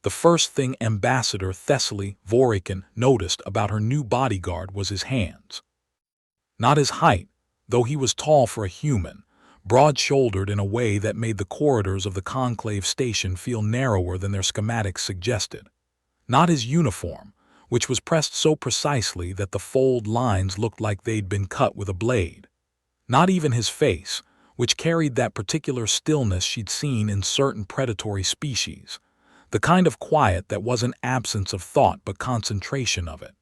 The first thing Ambassador Thessaly Vorican noticed about her new bodyguard was his hands. Not his height, though he was tall for a human, broad-shouldered in a way that made the corridors of the Conclave station feel narrower than their schematics suggested. Not his uniform, which was pressed so precisely that the fold lines looked like they'd been cut with a blade. Not even his face, which carried that particular stillness she'd seen in certain predatory species, the kind of quiet that wasn't absence of thought but concentration of it.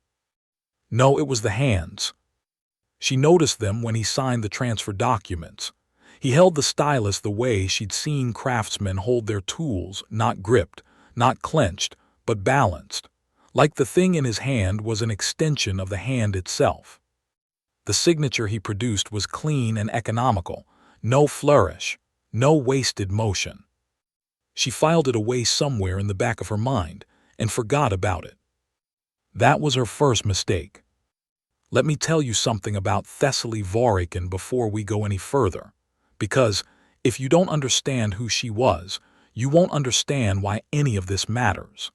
No, it was the hands. She noticed them when he signed the transfer documents. He held the stylus the way she'd seen craftsmen hold their tools, not gripped, not clenched, but balanced, like the thing in his hand was an extension of the hand itself. The signature he produced was clean and economical, no flourish, no wasted motion. She filed it away somewhere in the back of her mind and forgot about it. That was her first mistake. Let me tell you something about Thessaly Vorican before we go any further, because if you don't understand who she was, you won't understand why any of this matters.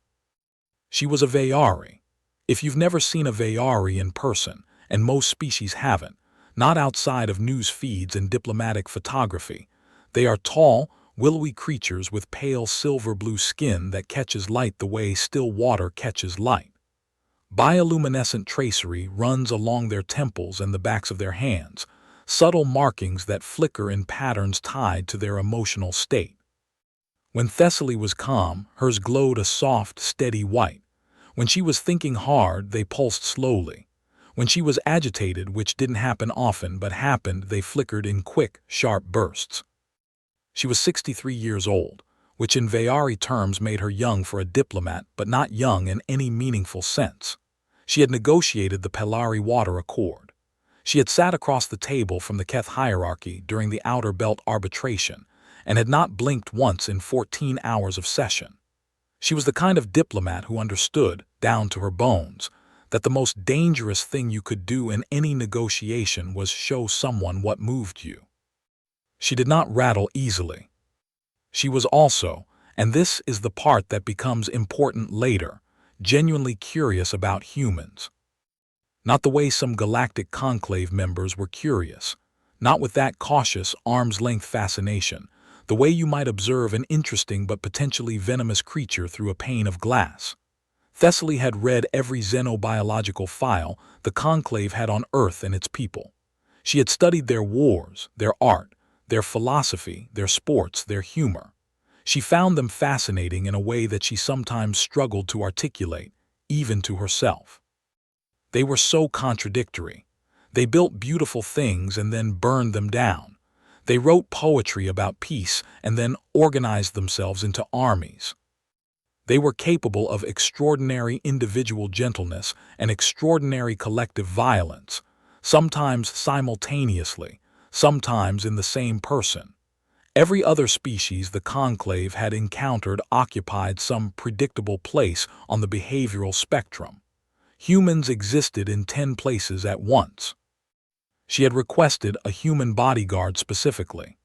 She was a Vayari. If you've never seen a Vayari in person, and most species haven't, not outside of news feeds and diplomatic photography, they are tall, willowy creatures with pale silver-blue skin that catches light the way still water catches light. Bioluminescent tracery runs along their temples and the backs of their hands, subtle markings that flicker in patterns tied to their emotional state. When Thessaly was calm, hers glowed a soft, steady white. When she was thinking hard, they pulsed slowly. When she was agitated, which didn't happen often but happened, they flickered in quick, sharp bursts. She was 63 years old, which in Vayari terms made her young for a diplomat, but not young in any meaningful sense. She had negotiated the Pelari Water Accord. She had sat across the table from the Keth hierarchy during the Outer Belt arbitration and had not blinked once in 14 hours of session. She was the kind of diplomat who understood, down to her bones, that the most dangerous thing you could do in any negotiation was show someone what moved you. She did not rattle easily. She was also, and this is the part that becomes important later, genuinely curious about humans. Not the way some galactic conclave members were curious, not with that cautious, arm's-length fascination, the way you might observe an interesting but potentially venomous creature through a pane of glass. Thessaly had read every xenobiological file the conclave had on Earth and its people. She had studied their wars, their art, their philosophy, their sports, their humor. She found them fascinating in a way that she sometimes struggled to articulate, even to herself. They were so contradictory. They built beautiful things and then burned them down. They wrote poetry about peace and then organized themselves into armies. They were capable of extraordinary individual gentleness and extraordinary collective violence, sometimes simultaneously, sometimes in the same person. Every other species the conclave had encountered occupied some predictable place on the behavioral spectrum. Humans existed in 10 places at once. She had requested a human bodyguard specifically.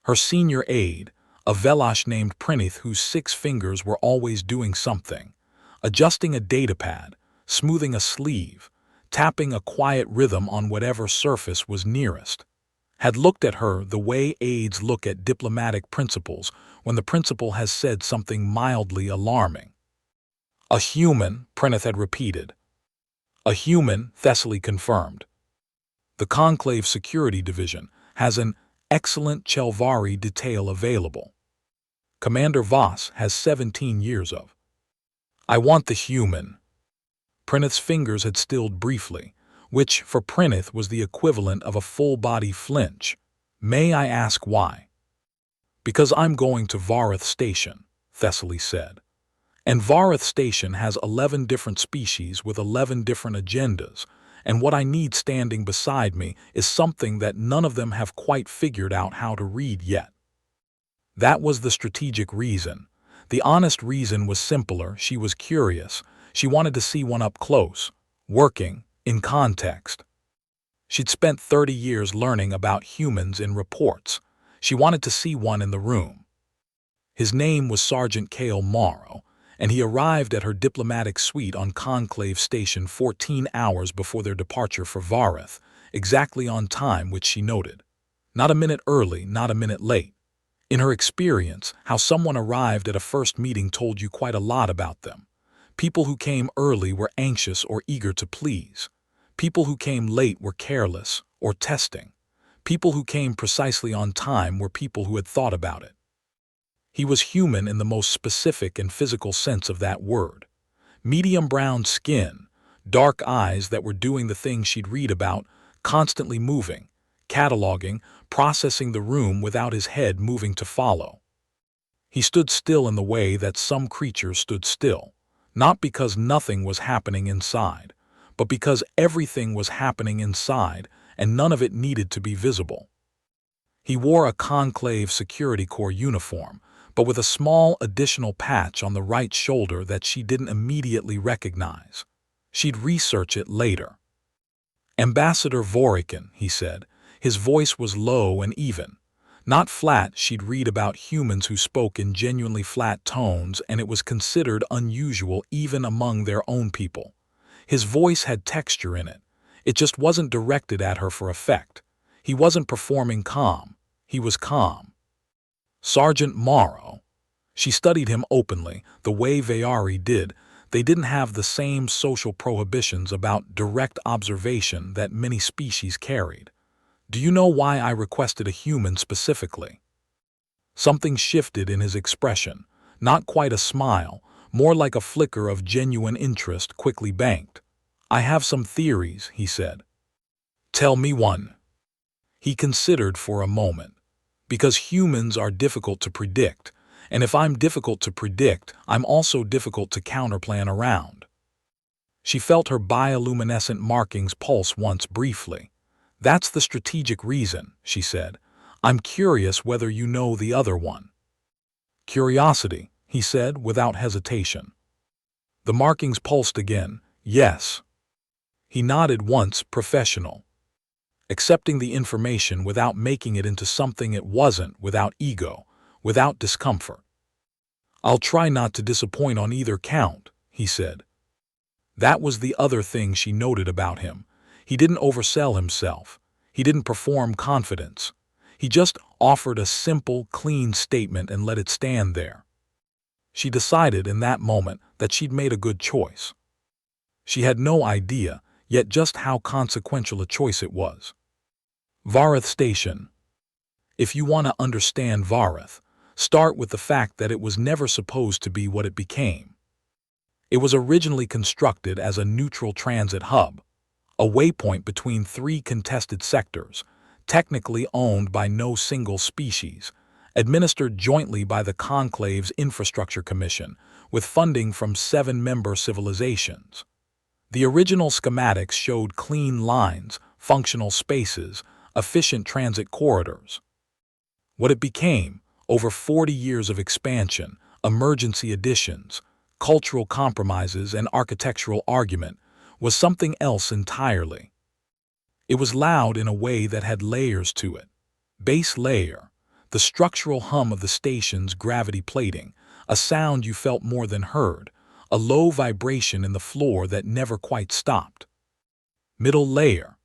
Her senior aide, a Velash named Prinith whose 6 fingers were always doing something, adjusting a datapad, smoothing a sleeve, tapping a quiet rhythm on whatever surface was nearest, had looked at her the way aides look at diplomatic principals when the principal has said something mildly alarming. A human, Prinith had repeated. A human, Thessaly confirmed. The Conclave Security Division has an excellent Chelvari detail available. Commander Voss has 17 years of. I want the human. Prinith's fingers had stilled briefly, which for Prinith was the equivalent of a full-body flinch. May I ask why? Because I'm going to Varith Station, Thessaly said. And Varith Station has 11 different species with 11 different agendas, and what I need standing beside me is something that none of them have quite figured out how to read yet. That was the strategic reason. The honest reason was simpler. She was curious. She wanted to see one up close, working, in context. She'd spent 30 years learning about humans in reports. She wanted to see one in the room. His name was Sergeant Cale Morrow, and he arrived at her diplomatic suite on Conclave Station 14 hours before their departure for Vareth, exactly on time, which she noted. Not a minute early, not a minute late. In her experience, how someone arrived at a first meeting told you quite a lot about them. People who came early were anxious or eager to please. People who came late were careless or testing. People who came precisely on time were people who had thought about it. He was human in the most specific and physical sense of that word. Medium brown skin, dark eyes that were doing the things she'd read about, constantly moving, cataloging, processing the room without his head moving to follow. He stood still in the way that some creatures stood still, not because nothing was happening inside, but because everything was happening inside and none of it needed to be visible. He wore a Conclave Security Corps uniform, but with a small additional patch on the right shoulder that she didn't immediately recognize. She'd research it later. Ambassador Vorican, he said. His voice was low and even. Not flat. She'd read about humans who spoke in genuinely flat tones, and it was considered unusual even among their own people. His voice had texture in it. It just wasn't directed at her for effect. He wasn't performing calm. He was calm. Sergeant Morrow. She studied him openly, the way Vayari did. They didn't have the same social prohibitions about direct observation that many species carried. Do you know why I requested a human specifically? Something shifted in his expression, not quite a smile, more like a flicker of genuine interest quickly banked. I have some theories, he said. Tell me one. He considered for a moment. Because humans are difficult to predict, and if I'm difficult to predict, I'm also difficult to counterplan around. She felt her bioluminescent markings pulse once briefly. That's the strategic reason, she said. I'm curious whether you know the other one. Curiosity, he said without hesitation. The markings pulsed again. Yes. He nodded once, professional. Accepting the information without making it into something it wasn't, without ego, without discomfort. I'll try not to disappoint on either count, he said. That was the other thing she noted about him. He didn't oversell himself. He didn't perform confidence. He just offered a simple, clean statement and let it stand there. She decided in that moment that she'd made a good choice. She had no idea, yet just how consequential a choice it was. Vareth Station. If you want to understand Vareth, start with the fact that it was never supposed to be what it became. It was originally constructed as a neutral transit hub, a waypoint between three contested sectors, technically owned by no single species, administered jointly by the Conclave's Infrastructure Commission, with funding from 7 member civilizations. The original schematics showed clean lines, functional spaces, efficient transit corridors. What it became, over 40 years of expansion, emergency additions, cultural compromises, and architectural argument, was something else entirely. It was loud in a way that had layers to it. Base layer, the structural hum of the station's gravity plating, a sound you felt more than heard, a low vibration in the floor that never quite stopped. Middle layer,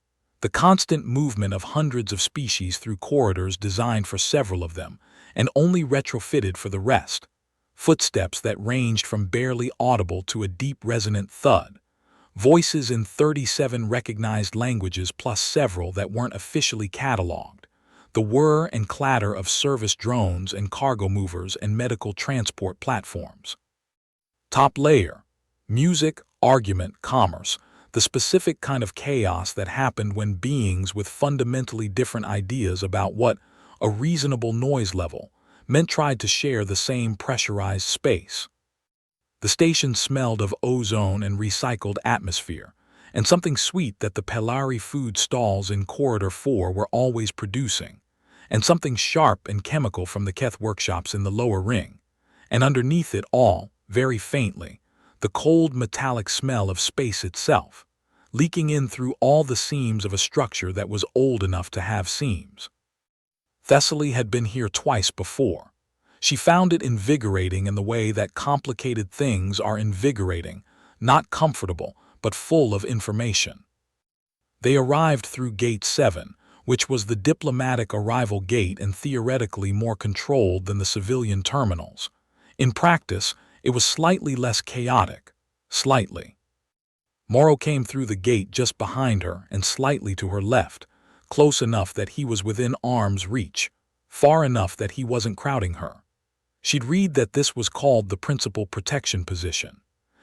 the constant movement of hundreds of species through corridors designed for several of them, and only retrofitted for the rest. Footsteps that ranged from barely audible to a deep resonant thud. Voices in 37 recognized languages plus several that weren't officially cataloged. The whir and clatter of service drones and cargo movers and medical transport platforms. Top layer, music, argument, commerce, the specific kind of chaos that happened when beings with fundamentally different ideas about what a reasonable noise level meant tried to share the same pressurized space. The station smelled of ozone and recycled atmosphere, and something sweet that the Pelari food stalls in Corridor 4 were always producing, and something sharp and chemical from the Keth workshops in the lower ring, and underneath it all, very faintly, the cold metallic smell of space itself, leaking in through all the seams of a structure that was old enough to have seams. Thessaly had been here twice before. She found it invigorating in the way that complicated things are invigorating, not comfortable, but full of information. They arrived through Gate 7, which was the diplomatic arrival gate and theoretically more controlled than the civilian terminals. In practice, it was slightly less chaotic. Slightly. Morrow came through the gate just behind her and slightly to her left, close enough that he was within arm's reach, far enough that he wasn't crowding her. She'd read that this was called the principal protection position.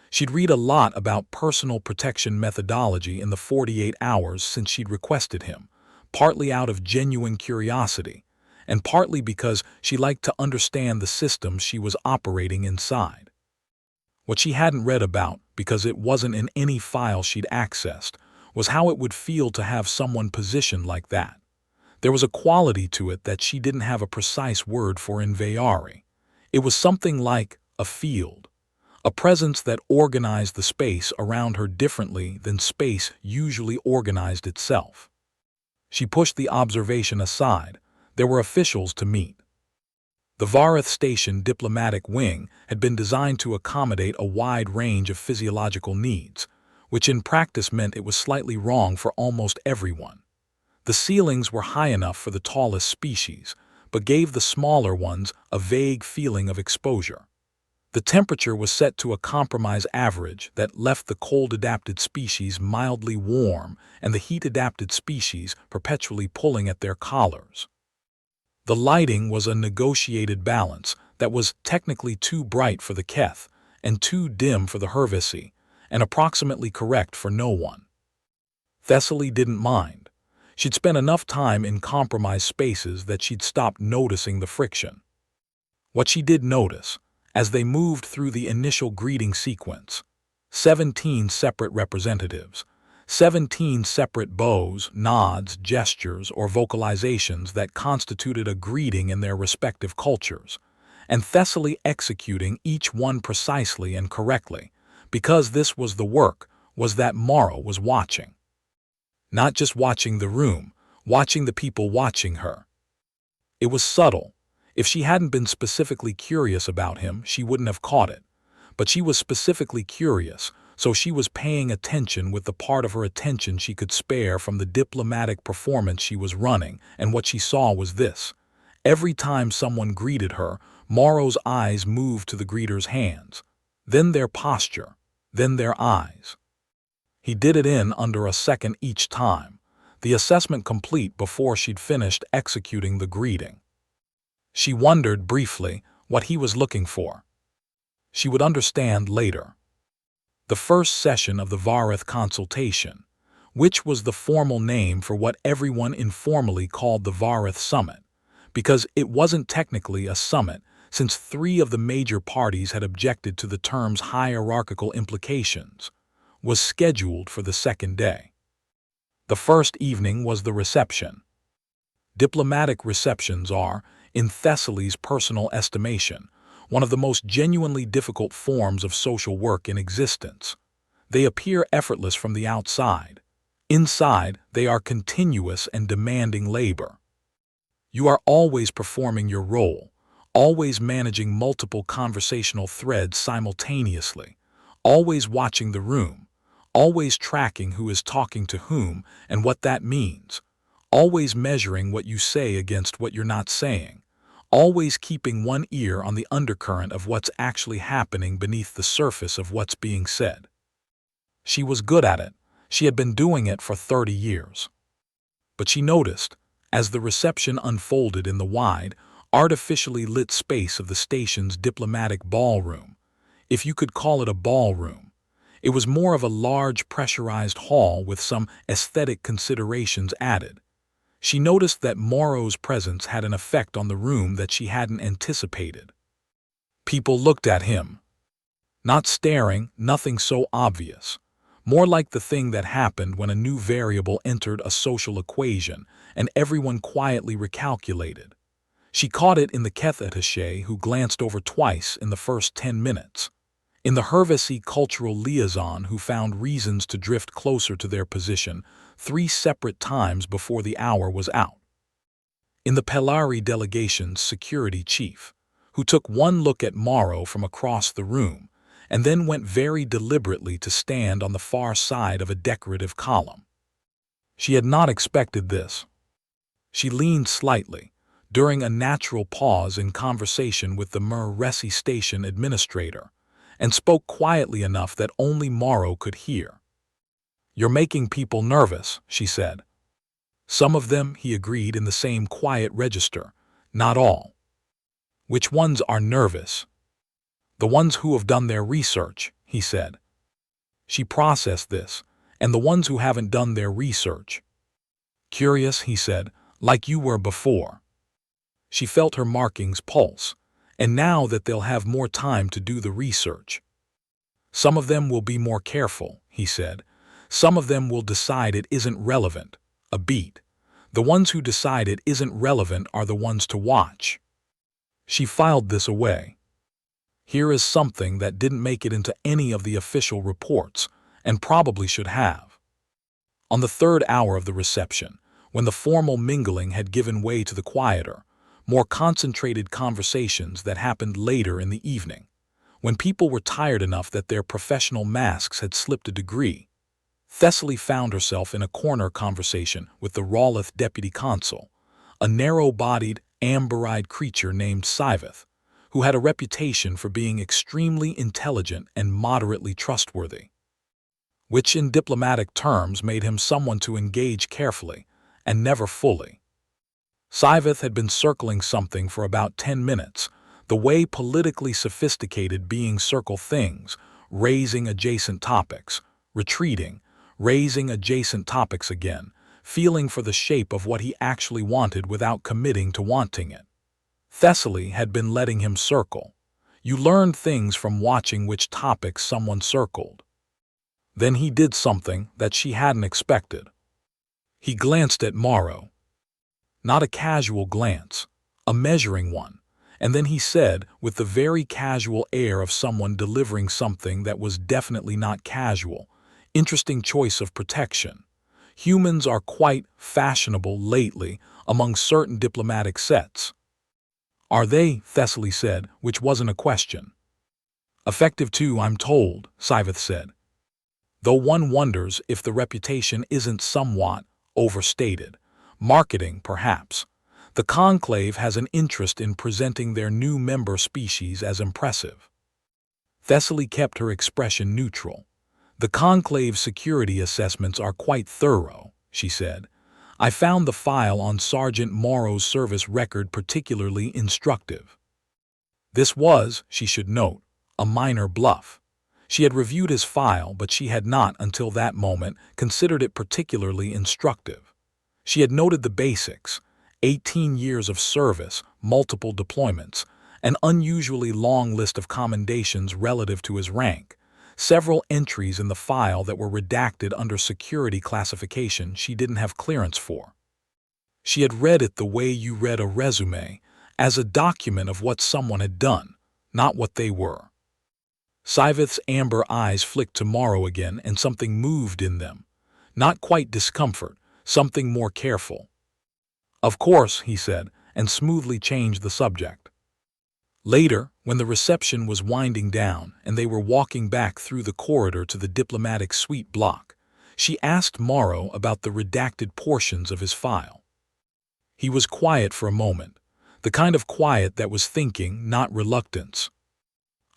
She'd read a lot about personal protection methodology in the 48 hours since she'd requested him, partly out of genuine curiosity, and partly because she liked to understand the system she was operating inside. What she hadn't read about, because it wasn't in any file she'd accessed, was how it would feel to have someone positioned like that. There was a quality to it that she didn't have a precise word for in Vayari. It was something like a field, a presence that organized the space around her differently than space usually organized itself. She pushed the observation aside. There were officials to meet. The Vareth Station diplomatic wing had been designed to accommodate a wide range of physiological needs, which in practice meant it was slightly wrong for almost everyone. The ceilings were high enough for the tallest species, but gave the smaller ones a vague feeling of exposure. The temperature was set to a compromise average that left the cold-adapted species mildly warm and the heat-adapted species perpetually pulling at their collars. The lighting was a negotiated balance that was technically too bright for the Keth and too dim for the Hervisi, and approximately correct for no one. Thessaly didn't mind. She'd spent enough time in compromised spaces that she'd stopped noticing the friction. What she did notice, as they moved through the initial greeting sequence, 17 separate representatives, 17 separate bows, nods, gestures, or vocalizations that constituted a greeting in their respective cultures, and Thessaly executing each one precisely and correctly, because this was the work, was that Morrow was watching. Not just watching the room, watching the people watching her. It was subtle. If she hadn't been specifically curious about him, she wouldn't have caught it. But she was specifically curious, so she was paying attention with the part of her attention she could spare from the diplomatic performance she was running, and what she saw was this. Every time someone greeted her, Morrow's eyes moved to the greeter's hands, then their posture, then their eyes. He did it in under a second each time, the assessment complete before she'd finished executing the greeting. She wondered briefly what he was looking for. She would understand later. The first session of the Vareth consultation, which was the formal name for what everyone informally called the Vareth Summit, because it wasn't technically a summit since 3 of the major parties had objected to the term's hierarchical implications, was scheduled for the second day. The first evening was the reception. Diplomatic receptions are, in Thessaly's personal estimation, one of the most genuinely difficult forms of social work in existence. They appear effortless from the outside. Inside, they are continuous and demanding labor. You are always performing your role, always managing multiple conversational threads simultaneously, always watching the room, always tracking who is talking to whom and what that means, always measuring what you say against what you're not saying, always keeping one ear on the undercurrent of what's actually happening beneath the surface of what's being said. She was good at it. She had been doing it for 30 years. But she noticed, as the reception unfolded in the wide, artificially lit space of the station's diplomatic ballroom, if you could call it a ballroom, it was more of a large pressurized hall with some aesthetic considerations added. She noticed that Morrow's presence had an effect on the room that she hadn't anticipated. People looked at him. Not staring, nothing so obvious. More like the thing that happened when a new variable entered a social equation and everyone quietly recalculated. She caught it in the Keth attaché who glanced over twice in the first 10 minutes. In the Hervisi cultural liaison who found reasons to drift closer to their position 3 separate times before the hour was out. In the Pelari delegation's security chief, who took one look at Morrow from across the room and then went very deliberately to stand on the far side of a decorative column. She had not expected this. She leaned slightly, during a natural pause in conversation with the Mer-Resi station administrator, and spoke quietly enough that only Morrow could hear. "You're making people nervous," she said. "Some of them," he agreed in the same quiet register, "not all." "Which ones are nervous?" "The ones who have done their research," he said. She processed this, "and the ones who haven't done their research." "Curious," he said, "like you were before." She felt her markings pulse, "and now that they'll have more time to do the research." "Some of them will be more careful," he said. "Some of them will decide it isn't relevant, a beat. The ones who decide it isn't relevant are the ones to watch." She filed this away. "Here is something that didn't make it into any of the official reports, and probably should have." On the third hour of the reception, when the formal mingling had given way to the quieter, more concentrated conversations that happened later in the evening, when people were tired enough that their professional masks had slipped a degree, Thessaly found herself in a corner conversation with the Rawlith deputy consul, a narrow-bodied, amber-eyed creature named Sci-Fi, who had a reputation for being extremely intelligent and moderately trustworthy, which in diplomatic terms made him someone to engage carefully and never fully. Sci-Fi had been circling something for about 10 minutes, the way politically sophisticated beings circle things, raising adjacent topics, retreating, raising adjacent topics again, feeling for the shape of what he actually wanted without committing to wanting it. Thessaly had been letting him circle. You learned things from watching which topics someone circled. Then he did something that she hadn't expected. He glanced at Morrow. Not a casual glance, a measuring one, and then he said, with the very casual air of someone delivering something that was definitely not casual, "Interesting choice of protection. Humans are quite fashionable lately among certain diplomatic sets." "Are they?" Thessaly said, which wasn't a question. "Effective too, I'm told," Sci-Fi said. "Though one wonders if the reputation isn't somewhat overstated. Marketing, perhaps. The Conclave has an interest in presenting their new member species as impressive." Thessaly kept her expression neutral. "The Conclave's security assessments are quite thorough," she said. "I found the file on Sergeant Morrow's service record particularly instructive." This was, she should note, a minor bluff. She had reviewed his file, but she had not, until that moment, considered it particularly instructive. She had noted the basics: 18 years of service, multiple deployments, an unusually long list of commendations relative to his rank, several entries in the file that were redacted under security classification she didn't have clearance for. She had read it the way you read a resume, as a document of what someone had done, not what they were. Sci-Fi's amber eyes flicked to Morrow again, and something moved in them. Not quite discomfort, something more careful. "Of course," he said, and smoothly changed the subject. Later, when the reception was winding down and they were walking back through the corridor to the diplomatic suite block, she asked Morrow about the redacted portions of his file. He was quiet for a moment, the kind of quiet that was thinking, not reluctance.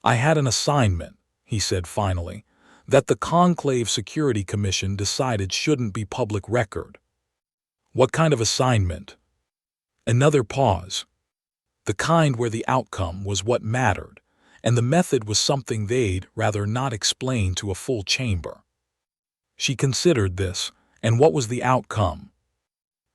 "I had an assignment," he said finally, "that the Conclave Security Commission decided shouldn't be public record." "What kind of assignment?" Another pause. The kind where the outcome was what mattered, and the method was something they'd rather not explain to a full chamber. She considered this, and what was the outcome?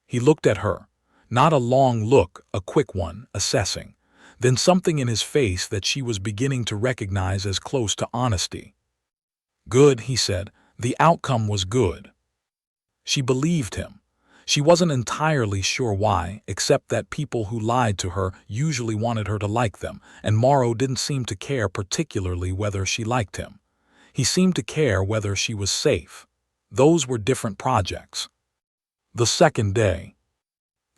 He looked at her, not a long look, a quick one, assessing, then something in his face that she was beginning to recognize as close to honesty. "Good," he said, "the outcome was good." She believed him. She wasn't entirely sure why, except that people who lied to her usually wanted her to like them, and Morrow didn't seem to care particularly whether she liked him. He seemed to care whether she was safe. Those were different projects. The second day.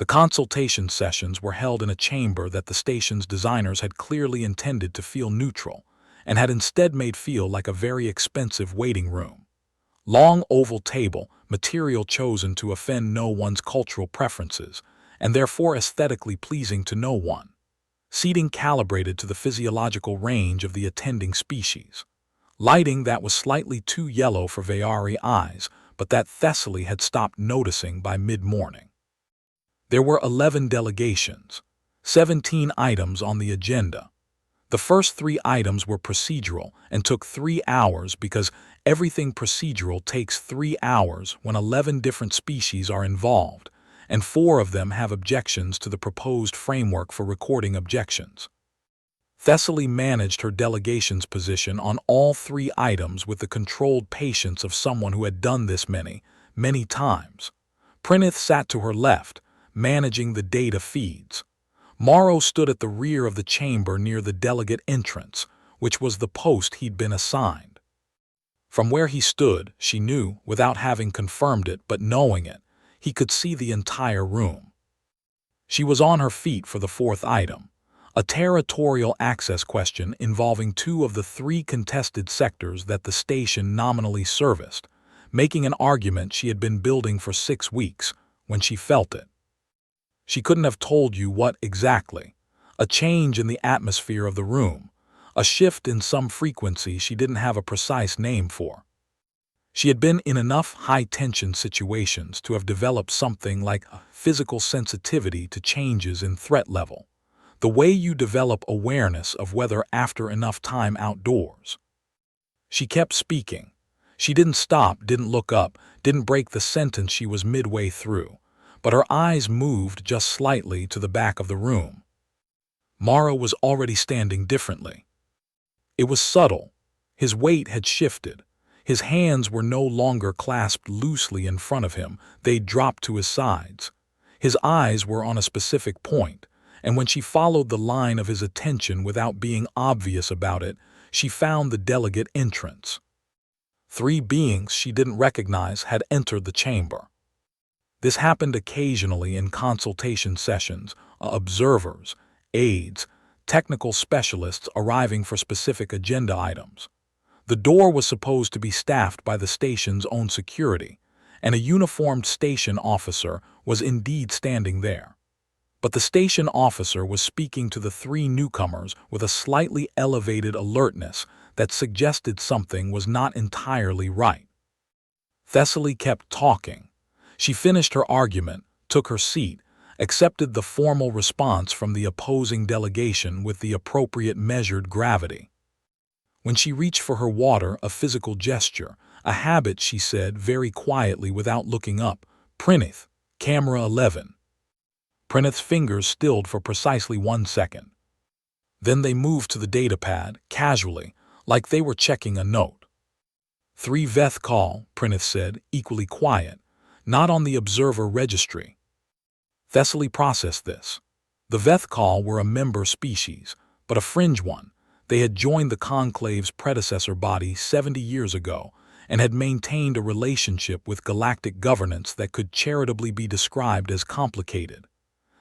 The consultation sessions were held in a chamber that the station's designers had clearly intended to feel neutral, and had instead made feel like a very expensive waiting room. Long oval table, material chosen to offend no one's cultural preferences, and therefore aesthetically pleasing to no one. Seating calibrated to the physiological range of the attending species. Lighting that was slightly too yellow for Veyari eyes, but that Thessaly had stopped noticing by mid-morning. There were 11 delegations, 17 items on the agenda. The first 3 items were procedural and took 3 hours because everything procedural takes 3 hours when 11 different species are involved, and 4 of them have objections to the proposed framework for recording objections. Thessaly managed her delegation's position on all 3 items with the controlled patience of someone who had done this many, many times. Prinith sat to her left, managing the data feeds. Morrow stood at the rear of the chamber near the delegate entrance, which was the post he'd been assigned. From where he stood, she knew, without having confirmed it but knowing it, he could see the entire room. She was on her feet for the 4th item, a territorial access question involving 2 of the 3 contested sectors that the station nominally serviced, making an argument she had been building for 6 weeks when she felt it. She couldn't have told you what exactly. A change in the atmosphere of the room, a shift in some frequency she didn't have a precise name for. She had been in enough high-tension situations to have developed something like a physical sensitivity to changes in threat level, the way you develop awareness of weather after enough time outdoors. She kept speaking. She didn't stop, didn't look up, didn't break the sentence she was midway through, but her eyes moved just slightly to the back of the room. Morrow was already standing differently. It was subtle. His weight had shifted. His hands were no longer clasped loosely in front of him, they'd dropped to his sides. His eyes were on a specific point, and when she followed the line of his attention without being obvious about it, she found the delegate entrance. 3 beings she didn't recognize had entered the chamber. This happened occasionally in consultation sessions, observers, aides, technical specialists arriving for specific agenda items. The door was supposed to be staffed by the station's own security, and a uniformed station officer was indeed standing there. But the station officer was speaking to the 3 newcomers with a slightly elevated alertness that suggested something was not entirely right. Thessaly kept talking. She finished her argument, took her seat, accepted the formal response from the opposing delegation with the appropriate measured gravity. When she reached for her water, a physical gesture, a habit, she said very quietly without looking up, "Prinith, camera 11. Prinith's fingers stilled for precisely 1 second. Then they moved to the datapad, casually, like they were checking a note. 3 Veth call, Prinith said, equally quiet, not on the observer registry. Thessaly processed this. The Veth call were a member species, but a fringe one. They had joined the Conclave's predecessor body 70 years ago and had maintained a relationship with galactic governance that could charitably be described as complicated.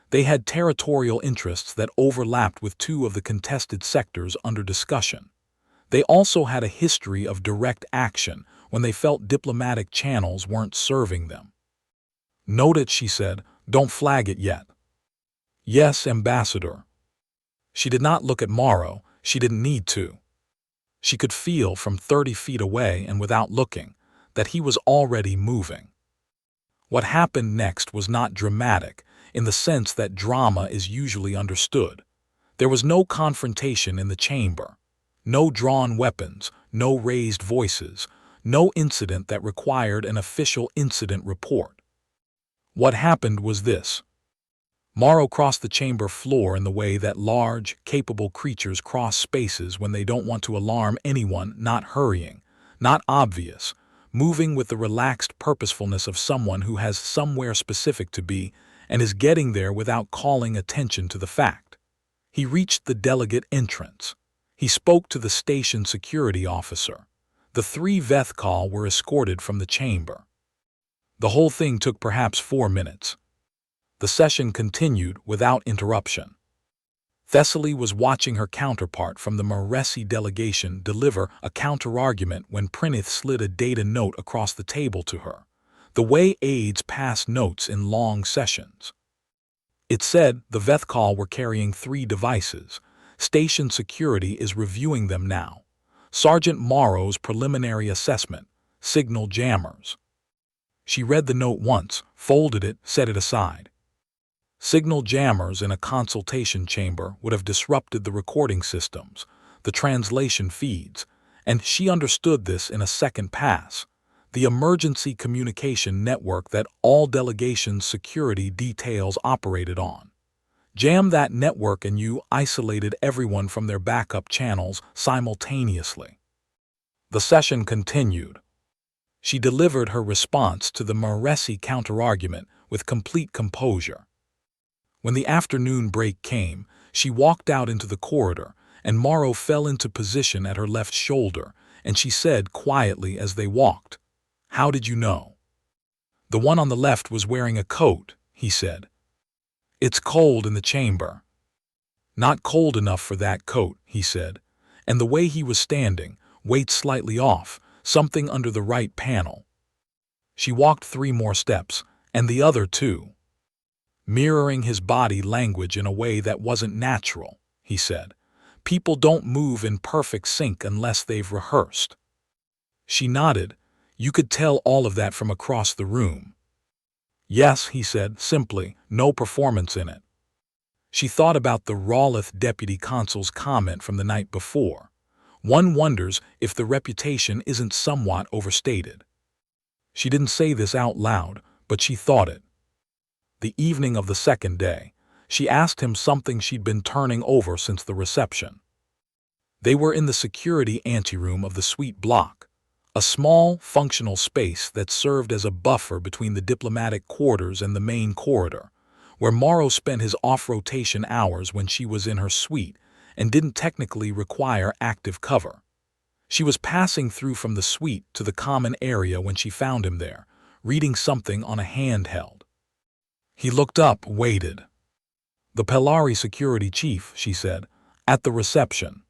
They had territorial interests that overlapped with 2 of the contested sectors under discussion. They also had a history of direct action when they felt diplomatic channels weren't serving them. "Note it," she said. "Don't flag it yet." "Yes, Ambassador." She did not look at Morrow. She didn't need to. She could feel from 30 feet away and without looking that he was already moving. What happened next was not dramatic in the sense that drama is usually understood. There was no confrontation in the chamber, no drawn weapons, no raised voices, no incident that required an official incident report. What happened was this. Morrow crossed the chamber floor in the way that large, capable creatures cross spaces when they don't want to alarm anyone, not hurrying, not obvious, moving with the relaxed purposefulness of someone who has somewhere specific to be and is getting there without calling attention to the fact. He reached the delegate entrance. He spoke to the station security officer. The 3 Veth call were escorted from the chamber. The whole thing took perhaps 4 minutes. The session continued without interruption. Thessaly was watching her counterpart from the Maresi delegation deliver a counterargument when Prinith slid a data note across the table to her, the way aides pass notes in long sessions. It said the Vethkal were carrying 3 devices. Station security is reviewing them now. Sergeant Morrow's preliminary assessment, signal jammers. She read the note once, folded it, set it aside. Signal jammers in a consultation chamber would have disrupted the recording systems, the translation feeds, and she understood this in a second pass. The emergency communication network that all delegations' security details operated on. Jam that network and you isolated everyone from their backup channels simultaneously. The session continued. She delivered her response to the Maresi counterargument with complete composure. When the afternoon break came, she walked out into the corridor, and Morrow fell into position at her left shoulder, and she said quietly as they walked, "How did you know?" "The one on the left was wearing a coat," he said. "It's cold in the chamber." "Not cold enough for that coat," he said, and the way he was standing, weight slightly off, something under the right panel. She walked 3 more steps, and the other 2. Mirroring his body language in a way that wasn't natural, he said. "People don't move in perfect sync unless they've rehearsed." She nodded. "You could tell all of that from across the room." "Yes," he said, simply, "no performance in it." She thought about the Rawlith deputy consul's comment from the night before. One wonders if the reputation isn't somewhat overstated. She didn't say this out loud, but she thought it. The evening of the second day, she asked him something she'd been turning over since the reception. They were in the security anteroom of the suite block, a small, functional space that served as a buffer between the diplomatic quarters and the main corridor, where Morrow spent his off-rotation hours when she was in her suite and didn't technically require active cover. She was passing through from the suite to the common area when she found him there, reading something on a handheld. He looked up, waited. "The Pelari security chief," she said, "at the reception."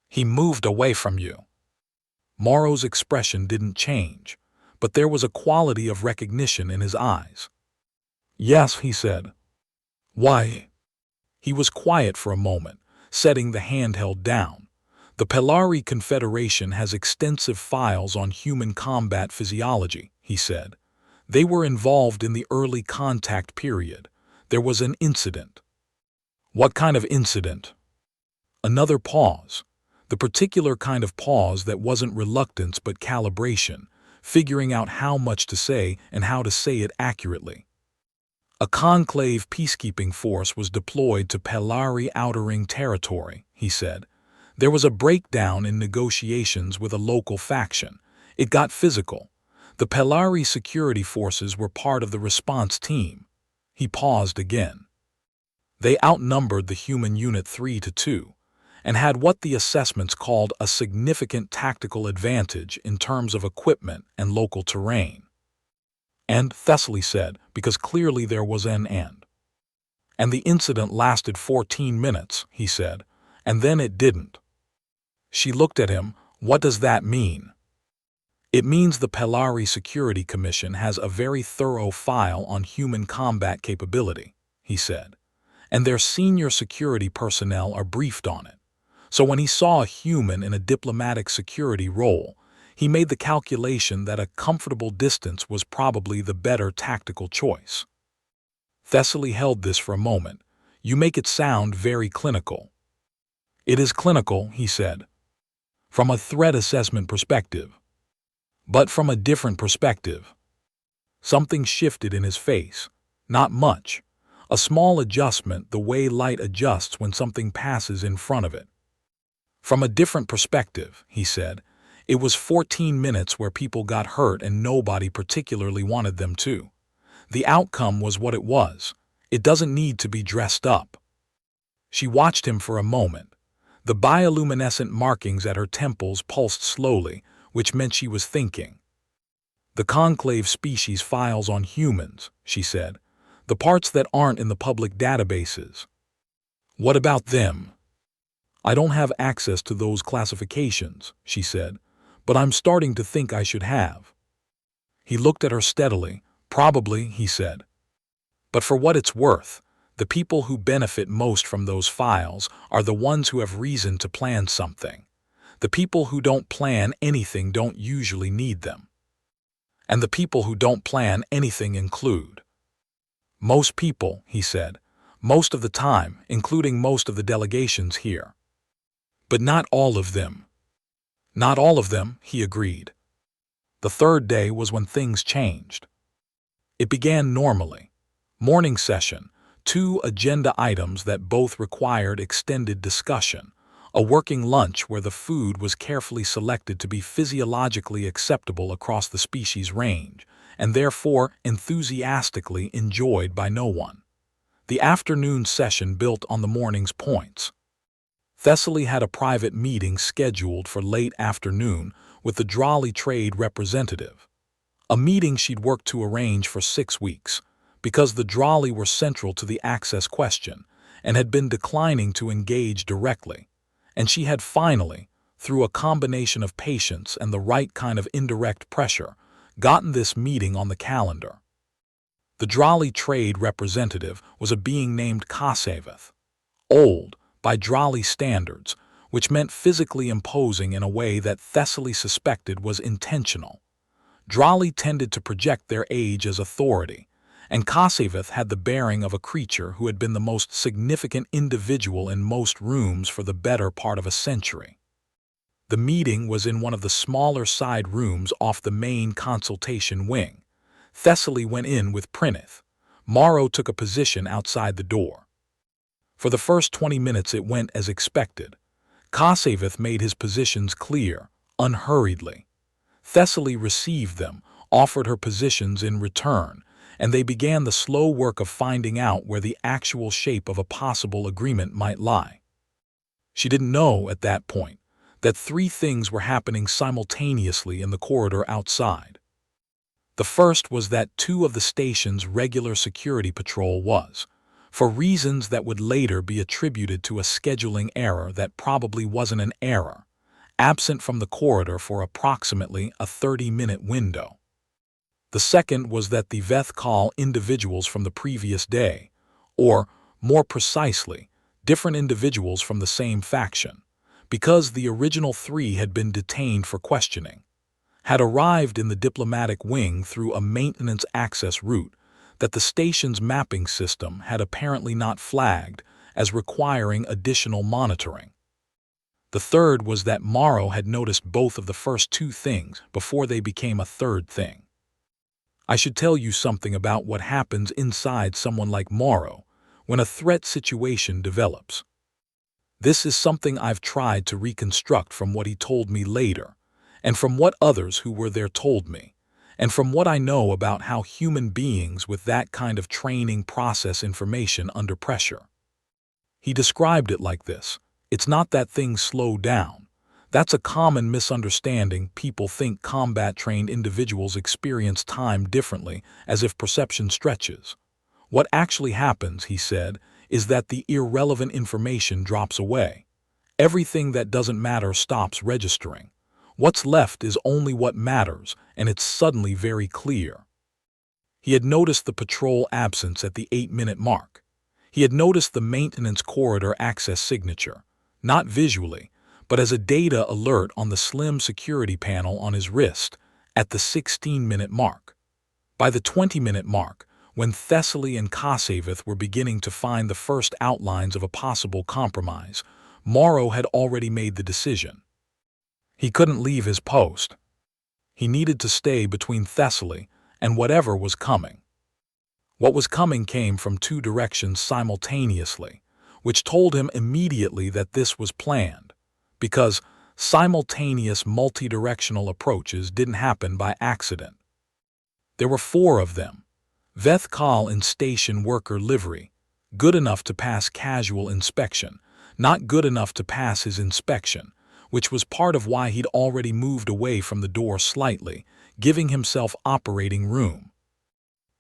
"He moved away from you." Morrow's expression didn't change, but there was a quality of recognition in his eyes. "Yes," he said. "Why?" He was quiet for a moment, setting the handheld down. "The Pelari Confederation has extensive files on human combat physiology," he said. "They were involved in the early contact period. There was an incident." "What kind of incident?" Another pause. The particular kind of pause that wasn't reluctance but calibration, figuring out how much to say and how to say it accurately. "A conclave peacekeeping force was deployed to Pelari Outer Ring territory," he said. "There was a breakdown in negotiations with a local faction. It got physical. The Pelari security forces were part of the response team." He paused again. "They outnumbered the human unit 3-2, and had what the assessments called a significant tactical advantage in terms of equipment and local terrain." "And," Thessaly said, because clearly there was an end. "And the incident lasted 14 minutes, he said, "and then it didn't." She looked at him. "What does that mean?" "It means the Pelari Security Commission has a very thorough file on human combat capability," he said, "and their senior security personnel are briefed on it. So when he saw a human in a diplomatic security role, he made the calculation that a comfortable distance was probably the better tactical choice." Thessaly held this for a moment. "You make it sound very clinical." "It is clinical," he said, "from a threat assessment perspective. But from a different perspective." Something shifted in his face. Not much. A small adjustment, the way light adjusts when something passes in front of it. "From a different perspective," he said, "it was 14 minutes where people got hurt and nobody particularly wanted them to. The outcome was what it was. It doesn't need to be dressed up." She watched him for a moment. The bioluminescent markings at her temples pulsed slowly, which meant she was thinking. "The conclave species files on humans," she said. The parts that aren't in the public databases. What about them? I don't have access to those classifications, she said, but I'm starting to think I should have. He looked at her steadily. Probably, he said. But for what it's worth, the people who benefit most from those files are the ones who have reason to plan something. The people who don't plan anything don't usually need them. And the people who don't plan anything include most people, he said, most of the time, including most of the delegations here. But not all of them. Not all of them, he agreed. The third day was when things changed. It began normally. Morning session, 2 agenda items that both required extended discussion, a working lunch where the food was carefully selected to be physiologically acceptable across the species range, and therefore enthusiastically enjoyed by no one. The afternoon session built on the morning's points. Thessaly had a private meeting scheduled for late afternoon with the Drawley trade representative, a meeting she'd worked to arrange for 6 weeks, because the Drawley were central to the access question and had been declining to engage directly, and she had finally, through a combination of patience and the right kind of indirect pressure, gotten this meeting on the calendar. The Drawley trade representative was a being named Kasaveth, old, by Drawley standards, which meant physically imposing in a way that Thessaly suspected was intentional. Drawley tended to project their age as authority, and Kasaveth had the bearing of a creature who had been the most significant individual in most rooms for the better part of a century. The meeting was in one of the smaller side rooms off the main consultation wing. Thessaly went in with Prinith. Morrow took a position outside the door. For the first 20 minutes it went as expected. Kasaveth made his positions clear, unhurriedly. Thessaly received them, offered her positions in return, and they began the slow work of finding out where the actual shape of a possible agreement might lie. She didn't know, at that point, that 3 things were happening simultaneously in the corridor outside. The first was that 2 of the station's regular security patrol was, for reasons that would later be attributed to a scheduling error that probably wasn't an error, absent from the corridor for approximately a 30-minute window. The second was that the Veth-Kal individuals from the previous day, or, more precisely, different individuals from the same faction, because the original 3 had been detained for questioning, had arrived in the diplomatic wing through a maintenance access route that the station's mapping system had apparently not flagged as requiring additional monitoring. The third was that Morrow had noticed both of the first 2 things before they became a third thing. I should tell you something about what happens inside someone like Morrow when a threat situation develops. This is something I've tried to reconstruct from what he told me later, and from what others who were there told me, and from what I know about how human beings with that kind of training process information under pressure. He described it like this: it's not that things slow down. That's a common misunderstanding. People think combat-trained individuals experience time differently, as if perception stretches. What actually happens, he said, is that the irrelevant information drops away. Everything that doesn't matter stops registering. What's left is only what matters, and it's suddenly very clear. He had noticed the patrol absence at the 8-minute mark. He had noticed the maintenance corridor access signature, not visually, but as a data alert on the slim security panel on his wrist, at the 16-minute mark. By the 20-minute mark, when Thessaly and Kasaveth were beginning to find the first outlines of a possible compromise, Morrow had already made the decision. He couldn't leave his post. He needed to stay between Thessaly and whatever was coming. What was coming came from 2 directions simultaneously, which told him immediately that this was planned, because simultaneous multi-directional approaches didn't happen by accident. There were 4 of them. Veth-Kal in station worker livery, good enough to pass casual inspection, not good enough to pass his inspection, which was part of why he'd already moved away from the door slightly, giving himself operating room.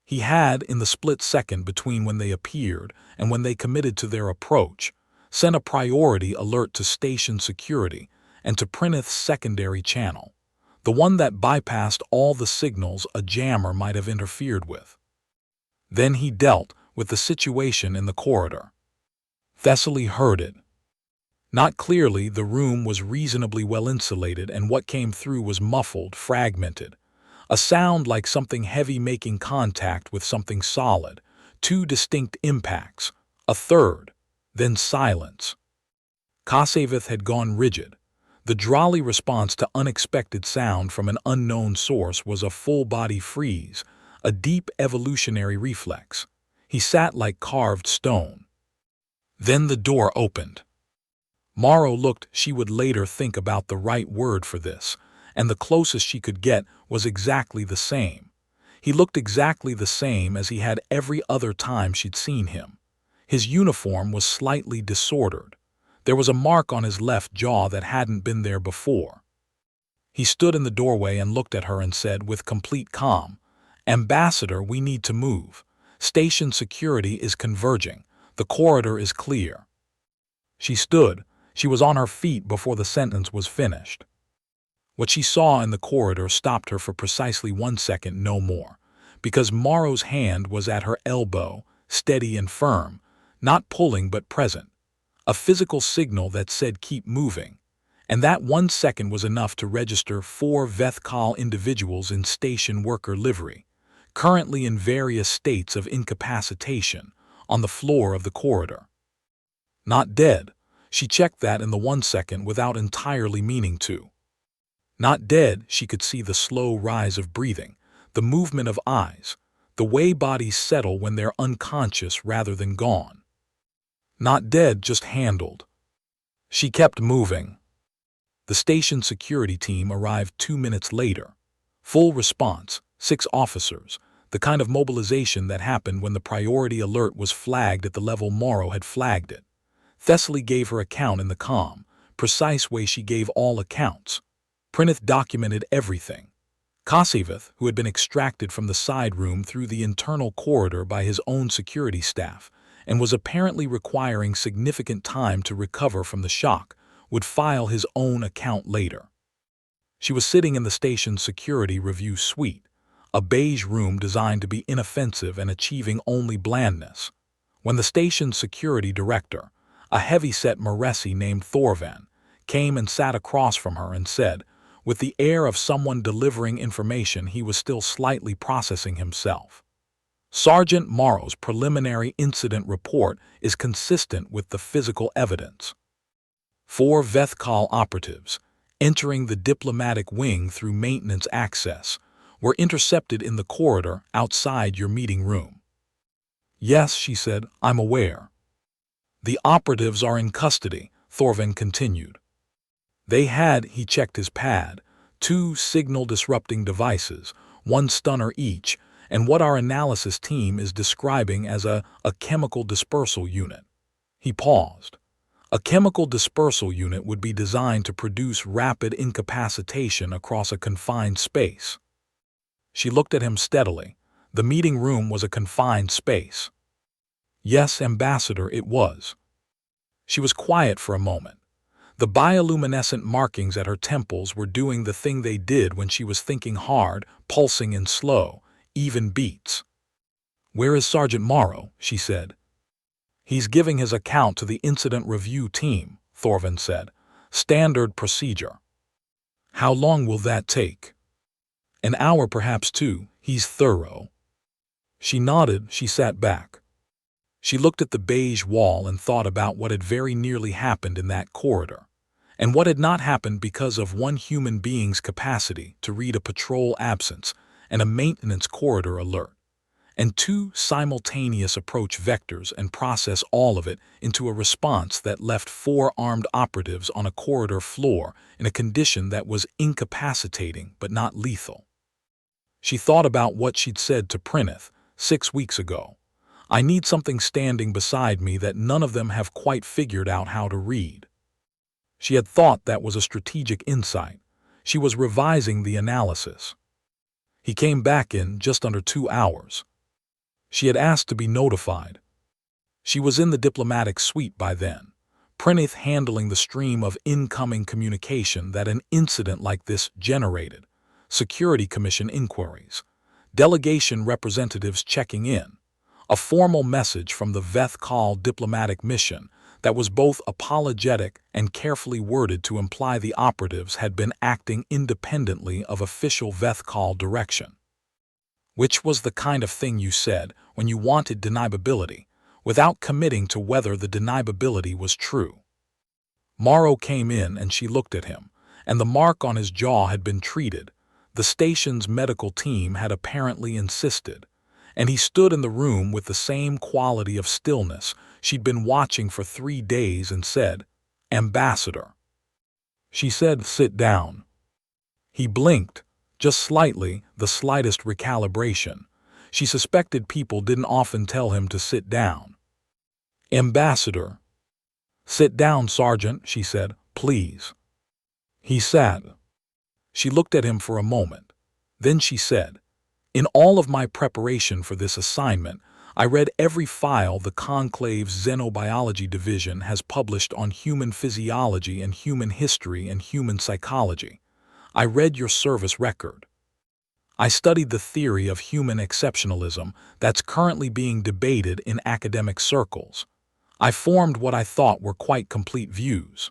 He had, in the split second between when they appeared and when they committed to their approach, sent a priority alert to station security and to Prinith's secondary channel, the one that bypassed all the signals a jammer might have interfered with. Then he dealt with the situation in the corridor. Thessaly heard it. Not clearly, the room was reasonably well insulated, and what came through was muffled, fragmented. A sound like something heavy making contact with something solid, two distinct impacts, a third, then silence. Kasavith had gone rigid. The Drali response to unexpected sound from an unknown source was a full-body freeze, a deep evolutionary reflex. He sat like carved stone. Then the door opened. Morrow looked. She would later think about the right word for this, and the closest she could get was exactly the same. He looked exactly the same as he had every other time she'd seen him. His uniform was slightly disordered. There was a mark on his left jaw that hadn't been there before. He stood in the doorway and looked at her and said with complete calm, "Ambassador, we need to move. Station security is converging. The corridor is clear." She stood. She was on her feet before the sentence was finished. What she saw in the corridor stopped her for precisely 1 second, no more, because Morrow's hand was at her elbow, steady and firm, not pulling but present. A physical signal that said keep moving, and that 1 second was enough to register 4 Vethkal individuals in station worker livery, currently in various states of incapacitation, on the floor of the corridor. Not dead. She checked that in the 1 second without entirely meaning to. Not dead. She could see the slow rise of breathing, the movement of eyes, the way bodies settle when they're unconscious rather than gone. Not dead, just handled. She kept moving. The station security team arrived 2 minutes later. Full response, 6 officers, the kind of mobilization that happened when the priority alert was flagged at the level Morrow had flagged it. Thessaly gave her account in the calm, precise way she gave all accounts. Prinith documented everything. Kasavith, who had been extracted from the side room through the internal corridor by his own security staff, and was apparently requiring significant time to recover from the shock, would file his own account later. She was sitting in the station's security review suite, a beige room designed to be inoffensive and achieving only blandness, when the station's security director, a heavy-set Maresi named Thorvan, came and sat across from her and said, with the air of someone delivering information he was still slightly processing himself, "Sergeant Morrow's preliminary incident report is consistent with the physical evidence. 4 Vethkal operatives, entering the diplomatic wing through maintenance access, were intercepted in the corridor outside your meeting room." "Yes," she said, "I'm aware." "The operatives are in custody," Thorvan continued. "They had," he checked his pad, "2 signal-disrupting devices, 1 stunner each, and what our analysis team is describing as a chemical dispersal unit." He paused. A chemical dispersal unit would be designed to produce rapid incapacitation across a confined space. She looked at him steadily. The meeting room was a confined space. "Yes, Ambassador, it was." She was quiet for a moment. The bioluminescent markings at her temples were doing the thing they did when she was thinking hard, pulsing in slow, even beats. "Where is Sergeant Morrow?" she said. "He's giving his account to the incident review team," Thorvan said. "Standard procedure." "How long will that take?" "An hour, perhaps 2. He's thorough." She nodded. She sat back. She looked at the beige wall and thought about what had very nearly happened in that corridor, and what had not happened because of one human being's capacity to read a patrol absence and a maintenance corridor alert, and 2 simultaneous approach vectors and process all of it into a response that left 4 armed operatives on a corridor floor in a condition that was incapacitating but not lethal. She thought about what she'd said to Prinith 6 weeks ago. "I need something standing beside me that none of them have quite figured out how to read." She had thought that was a strategic insight. She was revising the analysis. He came back in just under 2 hours. She had asked to be notified. She was in the diplomatic suite by then, Prinith handling the stream of incoming communication that an incident like this generated. Security Commission inquiries, delegation representatives checking in, a formal message from the Vethkal diplomatic mission that was both apologetic and carefully worded to imply the operatives had been acting independently of official Vethkal direction. Which was the kind of thing you said when you wanted deniability, without committing to whether the deniability was true. Morrow came in and she looked at him, and the mark on his jaw had been treated. The station's medical team had apparently insisted, and he stood in the room with the same quality of stillness she'd been watching for 3 days and said, "Ambassador." She said, "Sit down." He blinked, just slightly, the slightest recalibration. She suspected people didn't often tell him to sit down. "Ambassador." "Sit down, Sergeant," she said, "please." He sat. She looked at him for a moment. Then she said, "In all of my preparation for this assignment, I read every file the Conclave's Xenobiology Division has published on human physiology and human history and human psychology. I read your service record. I studied the theory of human exceptionalism that's currently being debated in academic circles. I formed what I thought were quite complete views."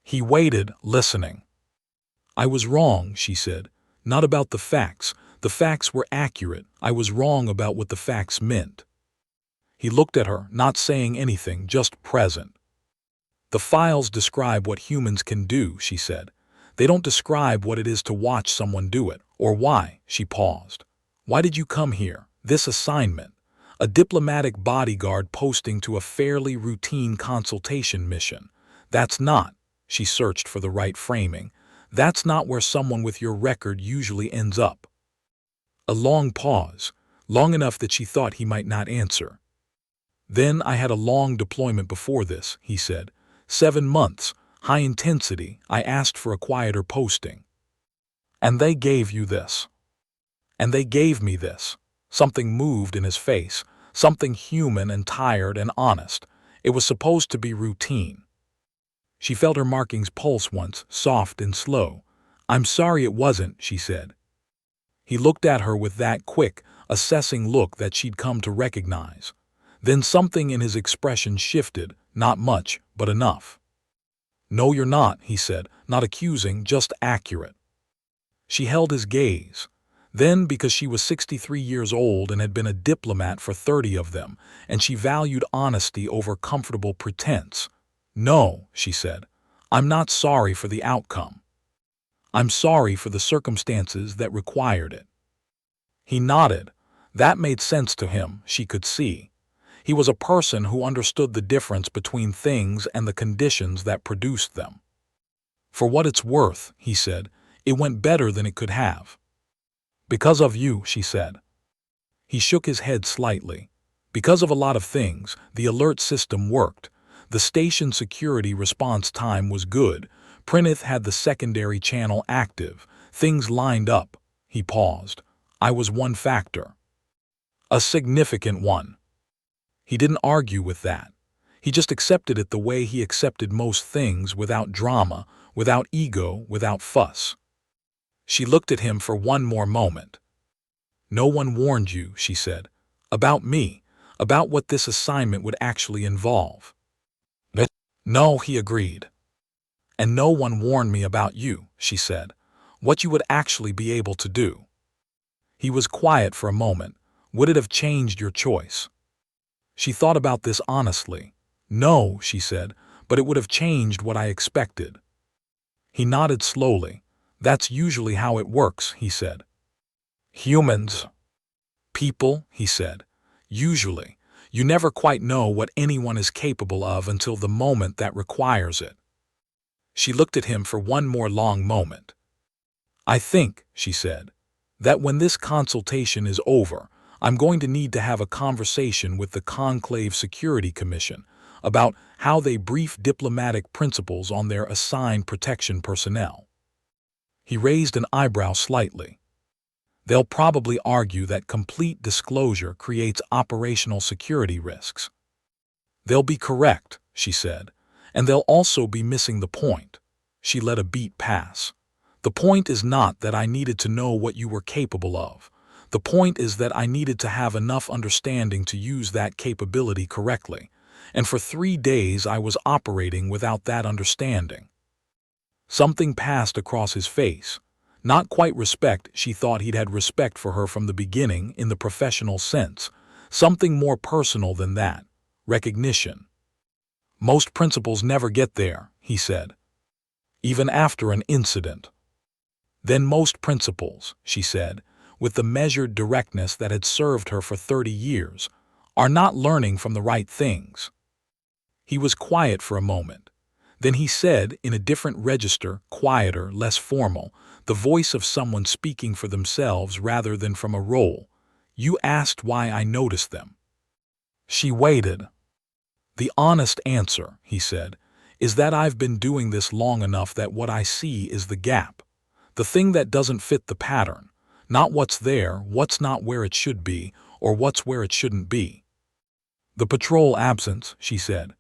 He waited, listening. "I was wrong," she said. "Not about the facts. The facts were accurate. I was wrong about what the facts meant." He looked at her, not saying anything, just present. "The files describe what humans can do," she said. "They don't describe what it is to watch someone do it, or why." She paused. "Why did you come here? This assignment? A diplomatic bodyguard posting to a fairly routine consultation mission. That's not," she searched for the right framing, "that's not where someone with your record usually ends up." A long pause, long enough that she thought he might not answer. "Then I had a long deployment before this," he said. 7 months, high intensity. I asked for a quieter posting. "And they gave you this." "And they gave me this." Something moved in his face, something human and tired and honest. It was supposed to be routine. She felt her markings pulse once, soft and slow. "I'm sorry it wasn't," she said. He looked at her with that quick, assessing look that she'd come to recognize. Then something in his expression shifted, not much, but enough. "No, you're not," he said, not accusing, just accurate. She held his gaze. Then, because she was 63 years old and had been a diplomat for 30 of them, and she valued honesty over comfortable pretense, "No," she said, "I'm not sorry for the outcome. I'm sorry for the circumstances that required it." He nodded. That made sense to him, she could see. He was a person who understood the difference between things and the conditions that produced them. "For what it's worth," he said, "it went better than it could have." "Because of you," she said. He shook his head slightly. "Because of a lot of things, the alert system worked. The station security response time was good. Prinith had the secondary channel active. Things lined up." He paused. "I was one factor. A significant one." He didn't argue with that. He just accepted it the way he accepted most things, without drama, without ego, without fuss. She looked at him for one more moment. "No one warned you," she said. "About me, about what this assignment would actually involve." "No," he agreed. "And no one warned me about you," she said. "What you would actually be able to do." He was quiet for a moment. "Would it have changed your choice?" She thought about this honestly. "No," she said, "but it would have changed what I expected." He nodded slowly. "That's usually how it works," he said. "Humans. People," he said. "Usually. You never quite know what anyone is capable of until the moment that requires it." She looked at him for one more long moment. "I think," she said, "that when this consultation is over, I'm going to need to have a conversation with the Conclave Security Commission about how they brief diplomatic principles on their assigned protection personnel." He raised an eyebrow slightly. They'll probably argue that complete disclosure creates operational security risks. They'll be correct, she said, and they'll also be missing the point. She let a beat pass. The point is not that I needed to know what you were capable of. The point is that I needed to have enough understanding to use that capability correctly. And for 3 days I was operating without that understanding. Something passed across his face. Not quite respect, she thought he'd had respect for her from the beginning in the professional sense. Something more personal than that. Recognition. Most principals never get there, he said. Even after an incident. Then most principals, she said, with the measured directness that had served her for 30 years, are not learning from the right things. He was quiet for a moment. Then he said, in a different register, quieter, less formal, the voice of someone speaking for themselves rather than from a role, "You asked why I noticed them." She waited. "The honest answer," he said, "is that I've been doing this long enough that what I see is the gap. The thing that doesn't fit the pattern. Not what's there, what's not where it should be, or what's where it shouldn't be." "The patrol absence," she said.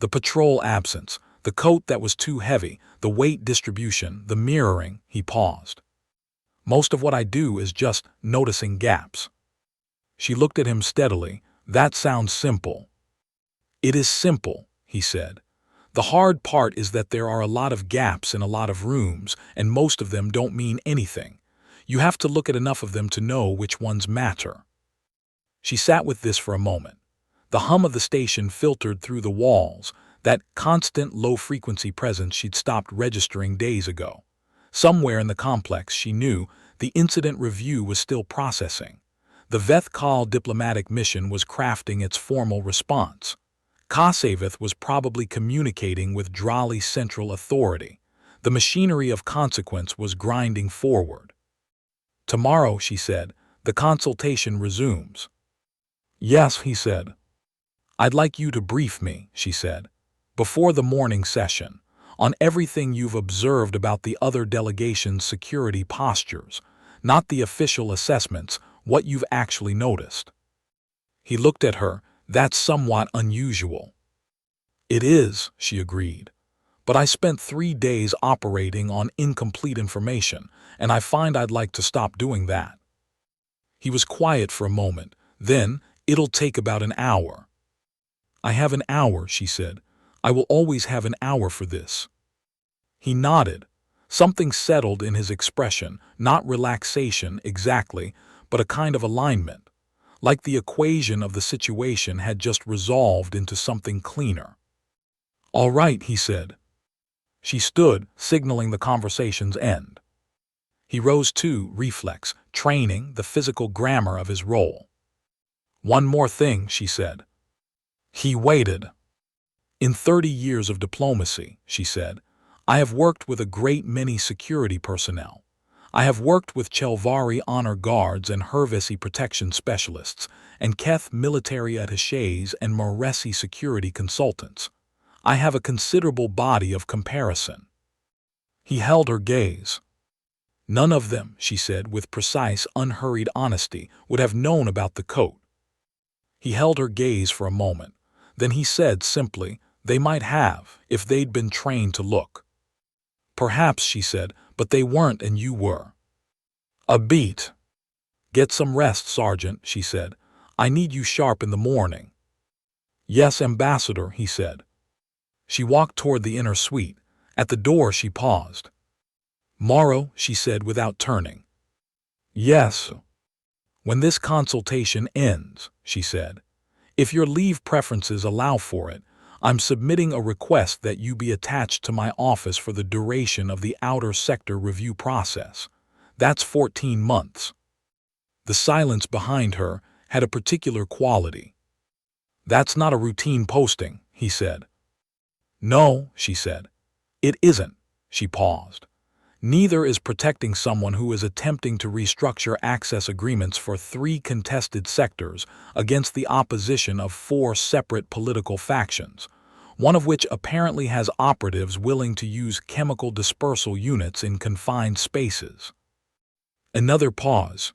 "The patrol absence, the coat that was too heavy, the weight distribution, the mirroring," he paused. "Most of what I do is just noticing gaps." She looked at him steadily. "That sounds simple." "It is simple," he said. "The hard part is that there are a lot of gaps in a lot of rooms, and most of them don't mean anything. You have to look at enough of them to know which ones matter." She sat with this for a moment. The hum of the station filtered through the walls, that constant low-frequency presence she'd stopped registering days ago. Somewhere in the complex, she knew, the incident review was still processing. The Vethkal diplomatic mission was crafting its formal response. Kasavith was probably communicating with Drali's central authority. The machinery of consequence was grinding forward. "Tomorrow," she said, "the consultation resumes." "Yes," he said. "I'd like you to brief me," she said, "before the morning session, on everything you've observed about the other delegation's security postures, not the official assessments, what you've actually noticed." He looked at her. "That's somewhat unusual." "It is," she agreed. "But I spent 3 days operating on incomplete information, and I find I'd like to stop doing that." He was quiet for a moment. Then, "It'll take about an hour." "I have an hour," she said. "I will always have an hour for this." He nodded. Something settled in his expression, not relaxation exactly, but a kind of alignment, like the equation of the situation had just resolved into something cleaner. "All right," he said. She stood, signaling the conversation's end. He rose too, reflex, training the physical grammar of his role. "One more thing," she said. He waited. "In 30 years of diplomacy," she said, "I have worked with a great many security personnel. I have worked with Chelvari honor guards and Hervesi protection specialists, and Keth military attachés and Moresi security consultants. I have a considerable body of comparison." He held her gaze. "None of them," she said with precise, unhurried honesty, "would have known about the coat." He held her gaze for a moment. Then he said simply, "They might have, if they'd been trained to look." "Perhaps," she said, "but they weren't and you were." A beat. "Get some rest, Sergeant," she said. "I need you sharp in the morning." "Yes, Ambassador," he said. She walked toward the inner suite. At the door she paused. "Morrow," she said without turning. "Yes." "When this consultation ends," she said, "if your leave preferences allow for it, I'm submitting a request that you be attached to my office for the duration of the outer sector review process. That's 14 months. The silence behind her had a particular quality. "That's not a routine posting," he said. "No," she said. "It isn't." She paused. "Neither is protecting someone who is attempting to restructure access agreements for 3 contested sectors against the opposition of 4 separate political factions, one of which apparently has operatives willing to use chemical dispersal units in confined spaces." Another pause.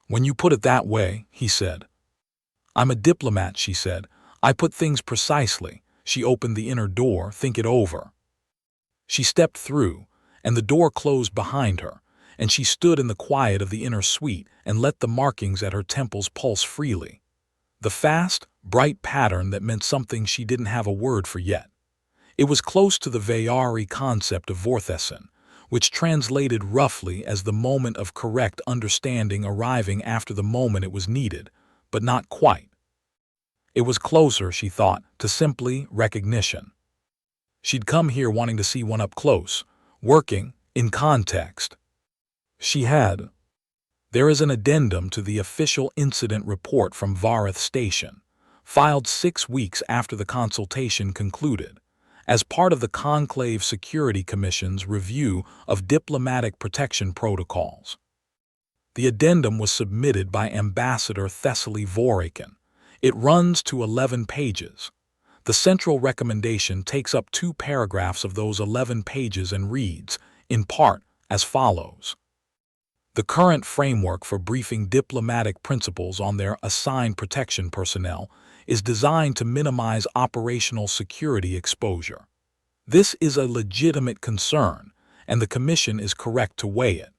When you put it that way, he said. I'm a diplomat, she said. I put things precisely. She opened the inner door. Think it over. She stepped through, and the door closed behind her, and she stood in the quiet of the inner suite and let the markings at her temples pulse freely. The fast, bright pattern that meant something she didn't have a word for yet. It was close to the Vayari concept of Vorthesin, which translated roughly as the moment of correct understanding arriving after the moment it was needed, but not quite. It was closer, she thought, to simply recognition. She'd come here wanting to see one up close, working, in context. She had. There is an addendum to the official incident report from Vareth Station, filed 6 weeks after the consultation concluded, as part of the Conclave Security Commission's review of diplomatic protection protocols. The addendum was submitted by Ambassador Thessaly Vorakin. It runs to 11 pages. The central recommendation takes up 2 paragraphs of those 11 pages and reads, in part, as follows. The current framework for briefing diplomatic principals on their assigned protection personnel is designed to minimize operational security exposure. This is a legitimate concern, and the Commission is correct to weigh it.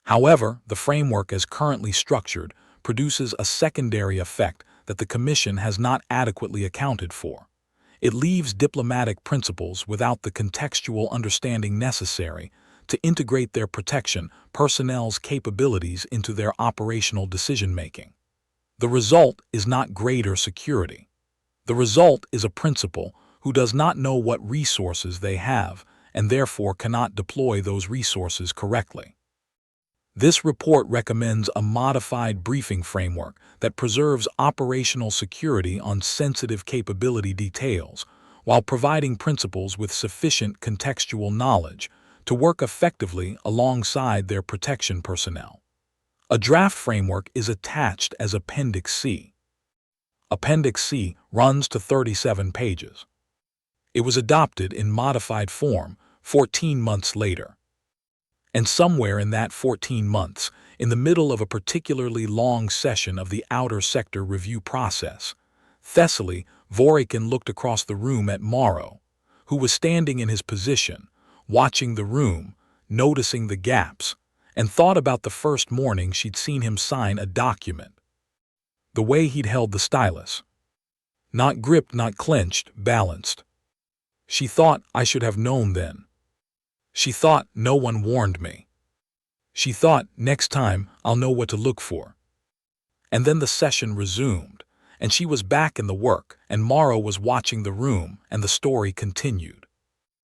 However, the framework as currently structured produces a secondary effect that the Commission has not adequately accounted for. It leaves diplomatic principals without the contextual understanding necessary to integrate their protection personnel's capabilities into their operational decision-making. The result is not greater security. The result is a principal who does not know what resources they have and therefore cannot deploy those resources correctly. This report recommends a modified briefing framework that preserves operational security on sensitive capability details while providing principals with sufficient contextual knowledge to work effectively alongside their protection personnel. A draft framework is attached as Appendix C. Appendix C runs to 37 pages. It was adopted in modified form 14 months later. And somewhere in that 14 months, in the middle of a particularly long session of the outer sector review process, Thessaly Vorakin looked across the room at Morrow, who was standing in his position, watching the room, noticing the gaps, and thought about the first morning she'd seen him sign a document. The way he'd held the stylus. Not gripped, not clenched, balanced. She thought, I should have known then. She thought, no one warned me. She thought, next time, I'll know what to look for. And then the session resumed, and she was back in the work, and Morrow was watching the room, and the story continued.